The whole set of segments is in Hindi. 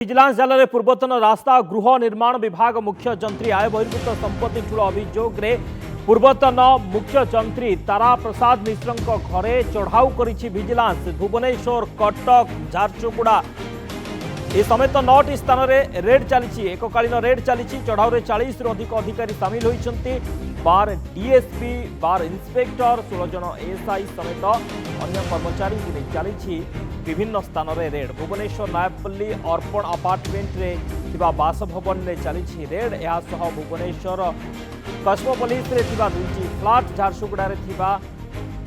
विजिलेंस जाल में पूर्वतन रास्ता गृह निर्माण विभाग मुख्य जंत्री आय बहिर्भूत संपत्ति ठूल अभियोग पूर्वतन मुख्य जंत्री तारा प्रसाद मिश्र घरे चढ़ाऊ करिछि विजिलेंस। भुवनेश्वर, कटक, झारसुगुड़ा ए समेत 9टी स्थान में रेड चली एककालीन रेड चली चढ़ाऊ 40 रु अधिक अधिकारी सामिल होती 12 डीएसपी 12 इन्स्पेक्टर 16 जन एएसआई समेत अन्य कर्मचारी चली विभिन्न स्थान में रेड। भुवनेश्वर नायपल्ली अर्पण अपार्टमेंट रे थिबा बासभवन रे चली रेड। यासह भुवनेश्वर कस्मोपोलिस रे थिबा 2टी फ्लाट, झारसुगुड़ा रे थिबा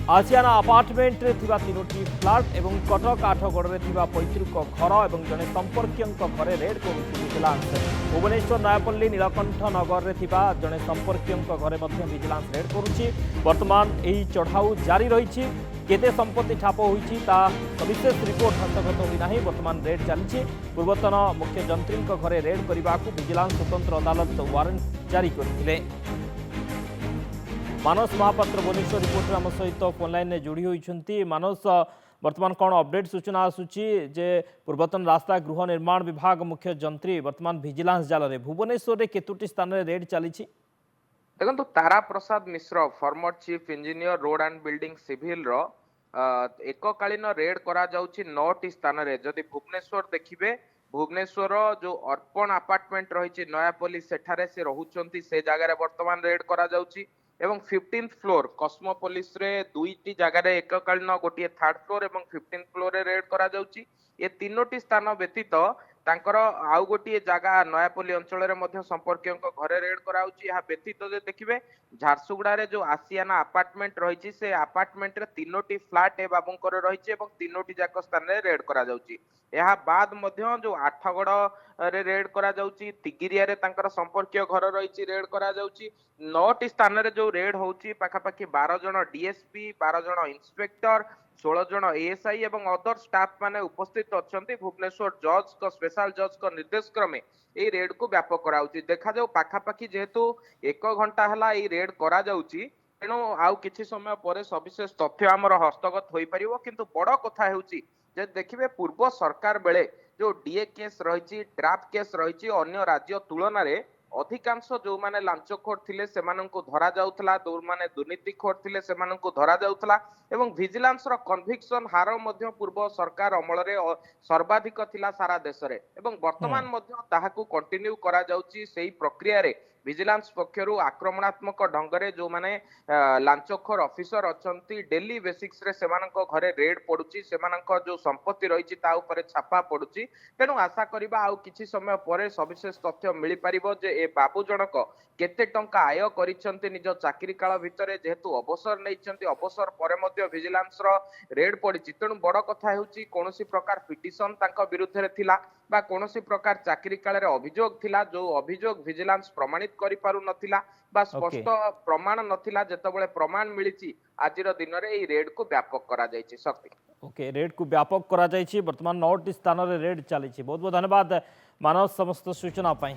आसियाना अपार्टमेंट रे थिबा 3टी फ्लाट एवं कटक आठगड़ रे थिबा 35 घर एवं जने संपर्कियों घरे रेड करुछि विजिलेंस। भुवनेश्वर नायपल्ली नीलकंठ नगर रे थिबा जने संपर्कियों घरे मध्य विजिलेंस रेड करुछि। वर्तमान एही चढ़ाऊ जारी रहिछि। केते संपत्ति ठाप होइछि ता सविशेष रिपोर्ट हस्तगत होई नाही। वर्तमान रेड चलिछि। पूर्वतन मुख्य जंत्री घरे रेड करबाकू विजिलेंस स्वतंत्र अदालत वारंट जारी करथिले। मानस महापात्र भुवनेश्वर रिपोर्टर आम सहित फोन लाइन में जोड़ी होती। मानस, वर्तमान कौन अपडेट सूचना आसूची जे पूर्वतन रास्ता गृह निर्माण विभाग मुख्य जंत्री वर्तमान विजिलेंस जाल में भुवनेश्वर में केतोटी स्थान में रेड चली? देखो Tara Prasad Mishra former chief engineer road and building civil रो एककालीन रेड करा जाउची 9टी स्थान रे। जदि भुवनेश्वर देखिबे, भुवनेश्वर जो अर्पण अपार्टमेंट रही नयापल्ली सेठारे से रहुचंती से जगह रे वर्तमान रेड करा जाउची एवं 15th फ्लोर कस्मोपोलिस रे 2टी जगह रे एककालीन गोटे 3rd फ्लोर एवं 15th फ्लोर रे रेड करा जाउची। ये 3टी स्थान व्यतीत तांकर आउ गोटे जगह नयापल्ली अंचल रे मध्य संपर्कियों घरे रेड कराउची। यह व्यतीत जे देखिबे झारसुगुड़ा रे जो आसियाना अपार्टमेंट रही से अपार्टमेंट रे 3टी फ्लैट ए बाबूंकर रही एवं 3टी जाक स्थान रे रेड करा जाउची। यह बाद मध्य जो आठगड़ रे रेड करा जाउची, तिगिरिया रे तांकर संपर्कीय घर रही रेड करा जाउची। 9टी स्थान रे जो रेड होउची पाखापाखी 12 जन डीएसपी 12 जन इन्स्पेक्टर 16 जन एएसआई एवं अदर स्टाफ माने उपस्थित अच्छी। भुवनेश्वर जज को स्पेशल जज को निर्देश क्रमे ये रेड को व्यापक कराउची। देखा जाऊ पाखापाखी जेहेतु 1 घंटा हला ये रेड करा जाउची, तेणु आउ किछि समय पर सविशेष तथ्य आमर हस्तगत होई परिवो। किंतु बड़ कथा हेउची जे देखिबे पूर्व सरकार बेले जो डीए केस रही ड्राफ्ट केस रही अन्य राज्य तुलन में अधिकांश जो माने लांचखोर थिले सेमानंकु धरा जाउथला, जो माने दुर्नीतिखोर थिले सेमानंकु धरा जाउथला एवं विजिलेंस रो कन्विक्शन हार मध्य पूर्व सरकार अमल रे सर्वाधिक थिला सारा देश रे एवं वर्तमान मध्य ताहाकु कंटिन्यू करा जाउची। सेही प्रक्रिया रे विजिलेंस पक्षरु आक्रमणात्मक ढंगरे जो माने लांचखोर ऑफिसर अछंती डेली बेसिक्स रे सेमानंको घरे रेड पडुची, सेमानंको जो संपत्ति रहिची ता ऊपर छापा पडुची। तेणु आशा करिबा आउ किछि समय परे सविशेष तथ्य मिली परिबो जे ए बाबू जनक केते टंका आय करिसंती निज चाकरी काल भितरे। जेहेतु अवसर नैचंती, अवसर परे मध्य विजिलेंस रो रेड पडिची। तेणु बड़ कथा हेउची कोनोसी प्रकार पिटिशन तांको विरुद्ध रे थिला बा कोनोसी प्रकार चाकरी काल रे अभियोग थिला, जो अभियोग विजिलेंस प्रमाणित करि पारु नथिला बा स्पष्ट प्रमाण नथिला। जेतबेले प्रमाण मिलिची आजिर दिन रे ए रेड को व्यापक करा जायछि। शक्ति ओके, रेड को व्यापक करा जायछि। वर्तमान 9टी स्थान रे रेड चली। बहुत बहुत धन्यवाद मानव समस्त सूचना पाई।